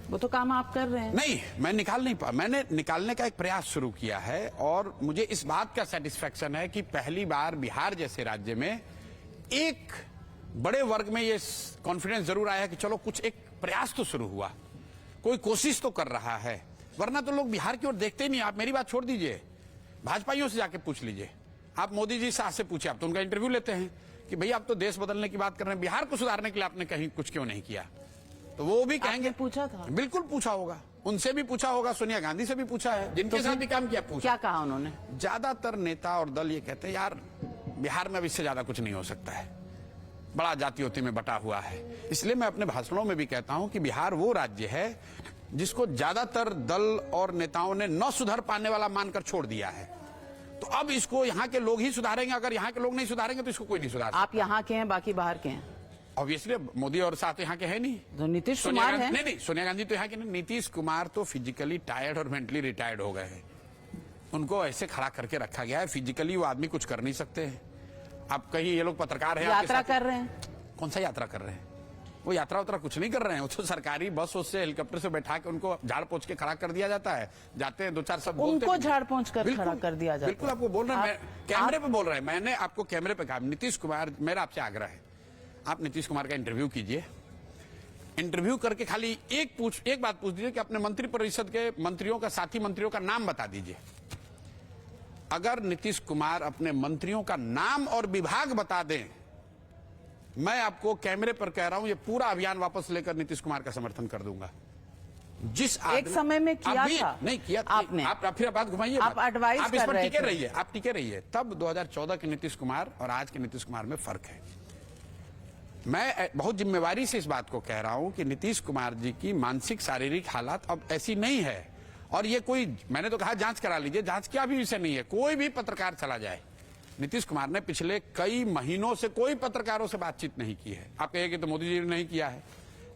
वो तो काम आप कर रहे हैं। नहीं, मैं निकाल नहीं पा, मैंने निकालने का एक प्रयास शुरू किया है और मुझे इस बात का सेटिस्फेक्शन है कि पहली बार बिहार जैसे राज्य में एक बड़े वर्ग में ये कॉन्फिडेंस जरूर आया कि चलो कुछ एक प्रयास तो शुरू हुआ, कोई कोशिश तो कर रहा है। वरना तो लोग बिहार की ओर देखते ही नहीं। आप मेरी बात छोड़ दीजिए, भाजपाइयों से जाके पूछ लीजिए, आप मोदी जी से पूछिए, आप तो उनका इंटरव्यू लेते हैं कि भैया आप तो देश बदलने की बात कर रहे हैं, बिहार को सुधारने के लिए आपने कहीं कुछ क्यों नहीं किया? तो वो भी कहेंगे पूछा था, बिल्कुल पूछा होगा, उनसे भी पूछा होगा, सोनिया गांधी से भी पूछा है, जिनके साथ भी काम किया पूछा। क्या कहा उन्होंने? ज्यादातर नेता और दल ये कहते हैं यार बिहार में अब इससे ज्यादा कुछ नहीं हो सकता है, बड़ा जातियों में बटा हुआ है। इसलिए मैं अपने भाषणों में भी कहता हूं कि बिहार वो राज्य है जिसको ज्यादातर दल और नेताओं ने न सुधर पाने वाला मानकर छोड़ दिया है। तो अब इसको यहाँ के लोग ही सुधारेंगे, अगर यहाँ के लोग नहीं सुधारेंगे तो इसको कोई नहीं सुधार। आप यहाँ के हैं, बाकी बाहर के हैं। ऑब्वियसली मोदी और साथ यहाँ के हैं नहीं, तो नीतीश कुमार है। नहीं, सोनिया गांधी तो यहाँ के नहीं। नीतीश कुमार तो फिजिकली टायर्ड और मेंटली रिटायर्ड हो गए हैं, उनको ऐसे खड़ा करके रखा गया है। फिजिकली वो आदमी कुछ कर नहीं सकते हैं। आप कहीं ये लोग पत्रकार हैं, यात्रा कर रहे हैं। कौन सा यात्रा कर रहे हैं? वो यात्रा उतरा कुछ नहीं कर रहे हैं, वो तो सरकारी बस उससे हेलीकॉप्टर से बैठा के उनको झाड़ पोंछ के खड़ा कर दिया जाता है। जाते हैं, दो चार शब्द बोलते हैं, उनको झाड़ पोंछ कर खड़ा कर दिया जाता है। बिल्कुल आपको बोल रहे हैं, कैमरे पे बोल रहे हैं। मैंने आपको कैमरे पे कहा, नीतीश कुमार, मेरा आपसे आग्रह है, आप नीतीश कुमार का इंटरव्यू कीजिए। इंटरव्यू करके खाली एक बात पूछ दीजिए कि अपने मंत्रिपरिषद के मंत्रियों का, साथी मंत्रियों का नाम बता दीजिए। अगर नीतीश कुमार अपने मंत्रियों का नाम और विभाग बता दें, मैं आपको कैमरे पर कह रहा हूं, ये पूरा अभियान वापस लेकर नीतीश कुमार का समर्थन कर दूंगा। जिस एक समय में किया था, नहीं किया आपने, आप फिर बात घुमाइए, आप एडवाइस आप इस पर टिके रहिए, आप टिके रहिए। तब 2014 के नीतीश कुमार और आज के नीतीश कुमार में फर्क है। मैं बहुत जिम्मेवारी से इस बात को कह रहा हूं कि नीतीश कुमार जी की मानसिक शारीरिक हालत अब ऐसी नहीं है। और ये कोई, मैंने तो कहा जांच करा लीजिए, जांच क्या भी विषय नहीं है। कोई भी पत्रकार चला जाए, नीतीश कुमार ने पिछले कई महीनों से कोई पत्रकारों से बातचीत नहीं की है। आप कहेंगे तो मोदी जी ने नहीं किया है,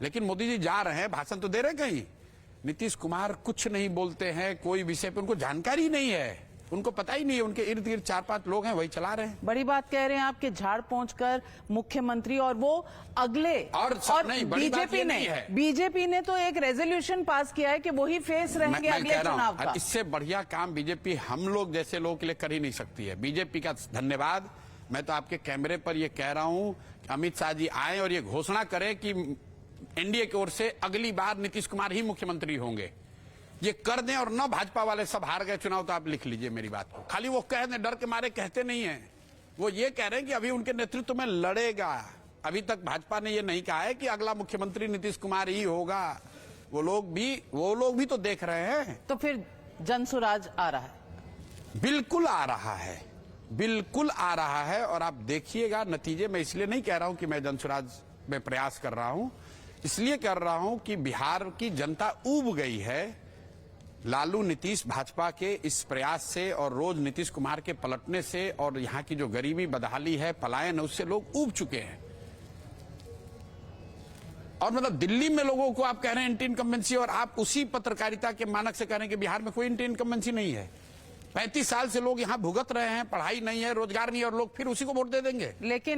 लेकिन मोदी जी जा रहे हैं, भाषण तो दे रहे हैं कहीं। नीतीश कुमार कुछ नहीं बोलते हैं, कोई विषय पे उनको जानकारी नहीं है, उनको पता ही नहीं है। उनके इर्द गिर्द 4-5 लोग हैं, वही चला रहे हैं। बड़ी बात कह रहे हैं आपके, झाड़ पोंछ कर मुख्यमंत्री, और वो अगले और बीजेपी ने तो एक रेजोल्यूशन पास किया है कि वही फेस रहेंगे अगले चुनाव का। इससे बढ़िया काम बीजेपी हम लोग जैसे लोगों के लिए कर ही नहीं सकती है। बीजेपी का धन्यवाद। मैं तो आपके कैमरे पर ये कह रहा हूं कि अमित शाह जी आए और ये घोषणा करें कि एनडीए की ओर से अगली बार नीतीश कुमार ही मुख्यमंत्री होंगे। ये कर दें और न भाजपा वाले सब हार गए चुनाव, तो आप लिख लीजिए मेरी बात को। खाली वो कह दें, डर के मारे कहते नहीं है, वो ये कह रहे हैं कि अभी उनके नेतृत्व में लड़ेगा। अभी तक भाजपा ने ये नहीं कहा है कि अगला मुख्यमंत्री नीतीश कुमार ही होगा। वो लोग भी तो देख रहे हैं। तो फिर जनसुराज आ रहा है? बिल्कुल आ रहा है, बिल्कुल आ रहा है। और आप देखिएगा नतीजे। मैं इसलिए नहीं कह रहा हूं कि मैं जनसुराज में प्रयास कर रहा हूं, इसलिए कर रहा हूं कि बिहार की जनता ऊब गई है लालू नीतीश भाजपा के इस प्रयास से, और रोज नीतीश कुमार के पलटने से, और यहाँ की जो गरीबी, बदहाली है, पलायन है, उससे लोग ऊब चुके हैं। और मतलब दिल्ली में लोगों को आप कह रहे हैं एंटी इनकम्बेंसी, और आप उसी पत्रकारिता के मानक से कह रहे हैं कि बिहार में कोई एंटी इनकम्बेंसी नहीं है। 35 साल से लोग यहाँ भुगत रहे हैं, पढ़ाई नहीं है, रोजगार नहीं है, और लोग फिर उसी को वोट दे देंगे। लेकिन